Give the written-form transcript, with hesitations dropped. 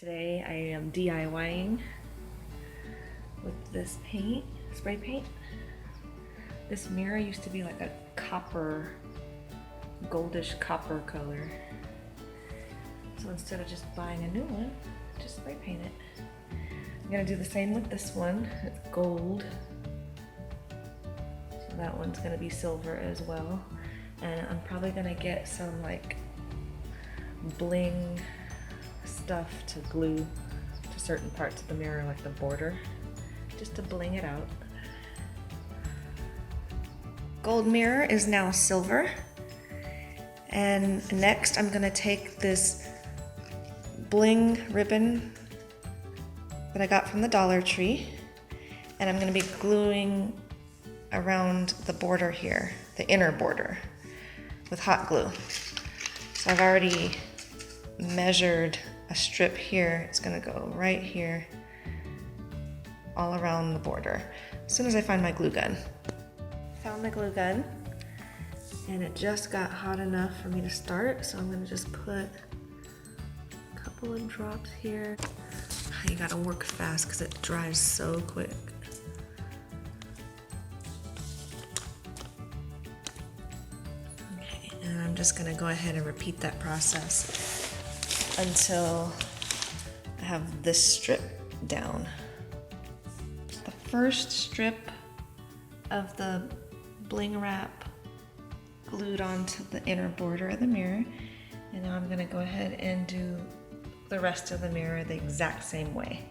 Today I am DIYing with this paint, spray paint. This mirror used to be like a copper, goldish copper color. So instead of just buying a new one, just spray paint it. I'm gonna do the same with this one. It's gold. So that one's gonna be silver as well. And I'm probably gonna get some like bling stuff to glue to certain parts of the mirror, like the border, just to bling it out. Gold mirror is now silver. And next I'm gonna take this bling ribbon that I got from the Dollar Tree, and I'm gonna be gluing around the border here, the inner border, with hot glue. So I've already measured a strip here. It's gonna go right here, all around the border. As soon as I find my glue gun. Found my glue gun, and it just got hot enough for me to start, so I'm gonna just put a couple of drops here. You gotta work fast because it dries so quick. Okay, and I'm just gonna go ahead and repeat that process until I have this strip down. The first strip of the bling wrap glued onto the inner border of the mirror, and now I'm gonna go ahead and do the rest of the mirror the exact same way.